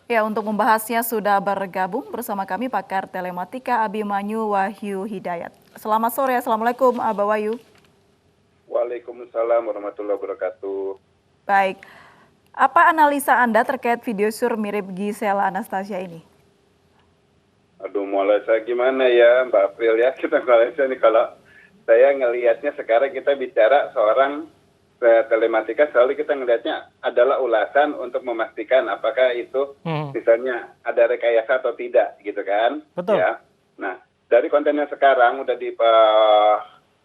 Ya, untuk membahasnya sudah bergabung bersama kami pakar telematika Abimanyu Wahyu Hidayat. Selamat sore, Assalamualaikum Abah Wahyu. Waalaikumsalam warahmatullahi wabarakatuh. Baik, apa analisa Anda terkait video sur mirip Gisela Anastasia ini? Aduh, mulai saya gimana ya Mbak April ya, kita Malaysia nih kalau saya ngelihatnya sekarang kita bicara seorang telematika selalu kita ngelihatnya adalah ulasan untuk memastikan apakah itu misalnya ada rekayasa atau tidak gitu kan. Betul. Ya. Nah, dari kontennya sekarang udah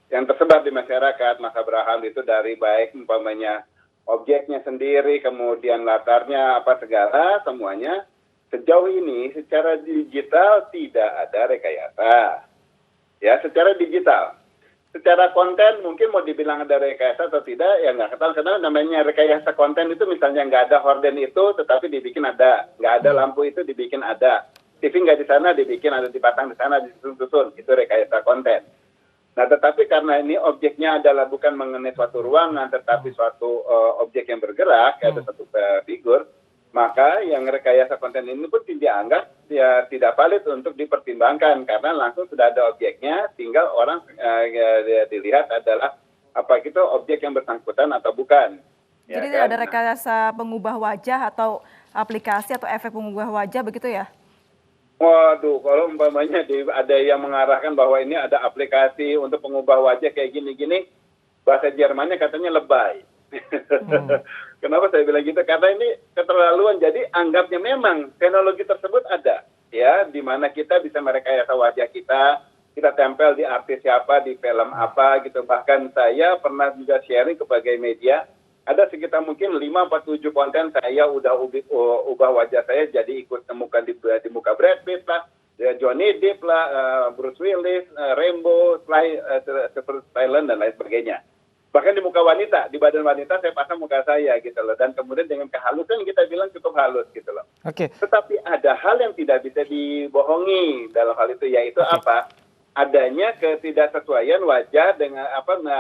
yang tersebar di masyarakat, Mas Abraham, itu dari baik umpamanya objeknya sendiri, kemudian latarnya apa segala, semuanya sejauh ini secara digital tidak ada rekayasa. Ya, secara digital. Secara konten mungkin mau dibilang ada rekayasa atau tidak, ya nggak ketahuan. Karena namanya rekayasa konten itu misalnya nggak ada horden itu, tetapi dibikin ada. Nggak ada lampu itu dibikin ada. TV nggak di sana, dibikin ada, dipasang di sana, disusun-susun. Itu rekayasa konten. Nah, tetapi karena ini objeknya adalah bukan mengenai suatu ruangan, tetapi suatu objek yang bergerak, ada satu figur, maka yang rekayasa konten ini pun dianggap ya tidak valid untuk dipertimbangkan karena langsung sudah ada objeknya, tinggal orang dilihat adalah apa itu objek yang bersangkutan atau bukan. Jadi tidak ada rekayasa pengubah wajah atau aplikasi atau efek pengubah wajah begitu ya? Waduh, kalau umpamanya ada yang mengarahkan bahwa ini ada aplikasi untuk pengubah wajah kayak gini-gini, bahasa Jermannya katanya lebay. Kenapa saya bilang gitu? Karena ini keterlaluan. Jadi anggapnya memang teknologi tersebut ada, ya, di mana kita bisa merekayasa wajah kita tempel di artis siapa, di film apa gitu. Bahkan saya pernah juga sharing ke berbagai media. Ada sekitar mungkin 5-7 konten saya udah ubah wajah saya jadi ikut temukan di muka Brad Pitt lah, Johnny Depp lah, Bruce Willis, Rainbow, Thailand dan lain sebagainya. Bahkan di muka wanita, di badan wanita saya pasang muka saya gitu loh. Dan kemudian dengan kehalusan kita bilang cukup halus gitu loh. Tetapi ada hal yang tidak bisa dibohongi dalam hal itu, yaitu apa? Adanya ketidaksesuaian wajah dengan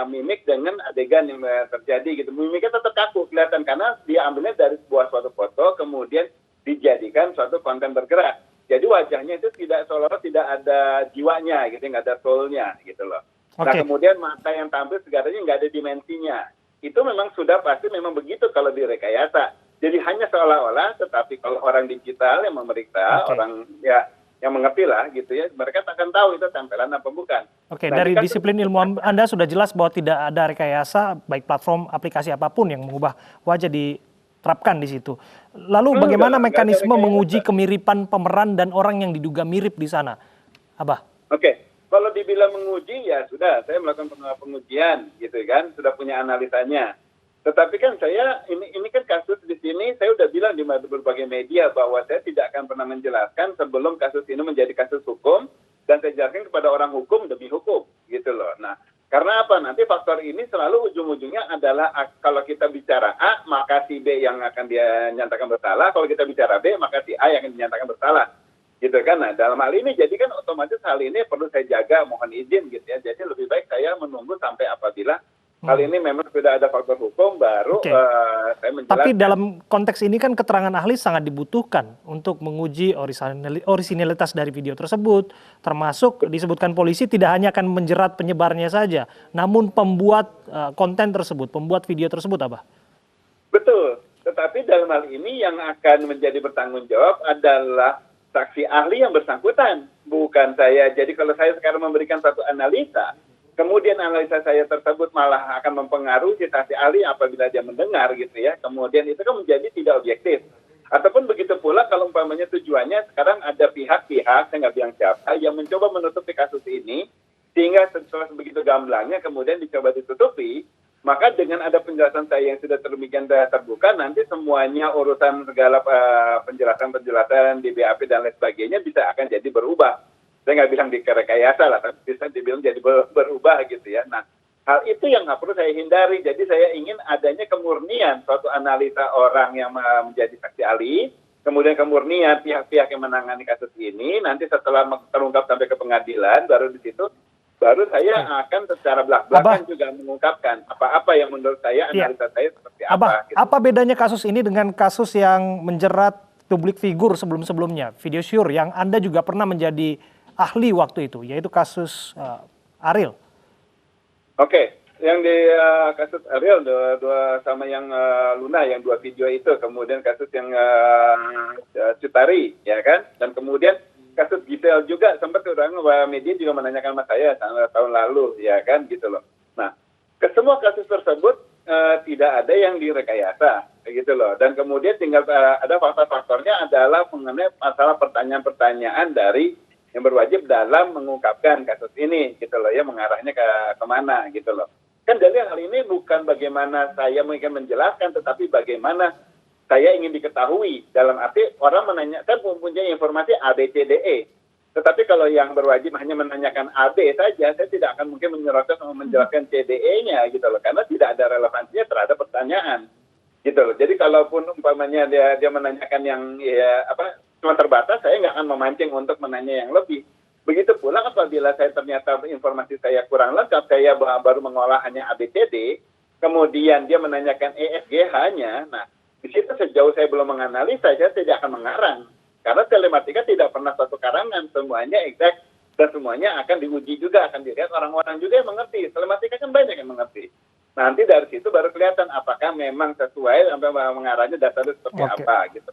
mimik dengan adegan yang terjadi gitu. Mimiknya tetap kaku kelihatan karena dia ambilnya dari suatu foto kemudian dijadikan suatu konten bergerak. Jadi wajahnya itu seolah-olah tidak ada jiwanya gitu, nggak ada soul-nya gitu loh. Nah, kemudian mata yang tampil segaranya nggak ada dimensinya. Itu memang sudah pasti memang begitu kalau direkayasa. Jadi hanya seolah-olah, tetapi kalau orang digital yang memeriksa, orang ya yang mengerti lah gitu ya, mereka akan tahu itu tempelan apa bukan. Oke, dari disiplin ilmu Anda sudah jelas bahwa tidak ada rekayasa, baik platform, aplikasi apapun yang mengubah wajah diterapkan di situ. Lalu bagaimana mekanisme menguji kemiripan pemeran dan orang yang diduga mirip di sana, Abah? Oke, kalau dibilang menguji ya sudah, saya melakukan pengujian gitu kan, sudah punya analisanya. Tetapi kan saya ini kan kasus di sini saya udah bilang di berbagai media bahwa saya tidak akan pernah menjelaskan sebelum kasus ini menjadi kasus hukum dan saya jelaskan kepada orang hukum demi hukum gitu loh. Nah, karena apa? Nanti faktor ini selalu ujung-ujungnya adalah kalau kita bicara A maka si B yang akan dia nyatakan bersalah, kalau kita bicara B maka si A yang akan dinyatakan bersalah. Gitu kan. Nah, dalam hal ini jadi kan otomatis hal ini perlu saya jaga, mohon izin gitu ya. Jadi lebih baik saya menunggu sampai apabila hal ini memang sudah ada faktor hukum baru saya menjelaskan. Tapi dalam konteks ini kan keterangan ahli sangat dibutuhkan untuk menguji orisinalitas dari video tersebut, termasuk disebutkan polisi tidak hanya akan menjerat penyebarnya saja, namun pembuat konten tersebut, pembuat video tersebut, Abah. Betul, tetapi dalam hal ini yang akan menjadi bertanggung jawab adalah saksi ahli yang bersangkutan, bukan saya. Jadi kalau saya sekarang memberikan satu analisa, kemudian analisa saya tersebut malah akan mempengaruhi saksi ahli apabila dia mendengar gitu ya. Kemudian itu kan menjadi tidak objektif. Ataupun begitu pula kalau umpamanya tujuannya sekarang ada pihak-pihak, saya nggak bilang siapa, yang mencoba menutupi kasus ini, sehingga setelah begitu gamblangnya kemudian dicoba ditutupi, maka dengan ada penjelasan saya yang sudah demikian terbuka, nanti semuanya urusan segala penjelasan di BAP dan lain sebagainya bisa akan jadi berubah. Saya nggak bilang direkayasa lah, tapi bisa dibilang jadi berubah gitu ya. Nah, hal itu yang nggak perlu saya hindari. Jadi saya ingin adanya kemurnian suatu analisa orang yang menjadi saksi ahli, kemudian kemurnian pihak-pihak yang menangani kasus ini, nanti setelah terungkap sampai ke pengadilan, baru di situ baru saya akan secara belak-belakan juga mengungkapkan apa-apa yang menurut saya analisa saya seperti apa. Abah, gitu. Apa bedanya kasus ini dengan kasus yang menjerat publik figur sebelum-sebelumnya, video syur yang Anda juga pernah menjadi ahli waktu itu, yaitu kasus Ariel. Oke, yang di kasus Ariel dua sama yang Luna yang 2 video itu, kemudian kasus yang Cutari, ya kan, dan kemudian kasus Gisel juga sempat orang media juga menanyakan sama saya tahun lalu, ya kan, gitu loh. Nah, ke semua kasus tersebut tidak ada yang direkayasa, gitu loh. Dan kemudian tinggal ada faktor-faktornya adalah mengenai masalah pertanyaan-pertanyaan dari yang berwajib dalam mengungkapkan kasus ini, gitu loh, ya, mengarahnya ke mana, gitu loh. Kan dari hal ini bukan bagaimana saya ingin menjelaskan, tetapi bagaimana saya ingin diketahui. Dalam arti orang menanyakan mempunyai informasi A, B, C, D, E. Tetapi kalau yang berwajib hanya menanyakan A, B saja, saya tidak akan mungkin menjelaskan C, D, E-nya, gitu loh. Karena tidak ada relevansinya terhadap pertanyaan, gitu loh. Jadi kalaupun umpamanya dia menanyakan yang cuma terbatas, saya nggak akan memancing untuk menanya yang lebih. Begitu pula apabila saya ternyata informasi saya kurang lengkap, saya baru mengolah hanya A, B, C, D, kemudian dia menanyakan E, F, G, H-nya, nah di situ sejauh saya belum menganalisa, saya tidak akan mengarang. Karena telematika tidak pernah satu karangan, semuanya exact, dan semuanya akan diuji juga, akan dilihat orang-orang juga yang mengerti. Telematika kan banyak yang mengerti. Nanti dari situ baru kelihatan apakah memang sesuai sampai mengarahnya dasarnya seperti apa, gitu.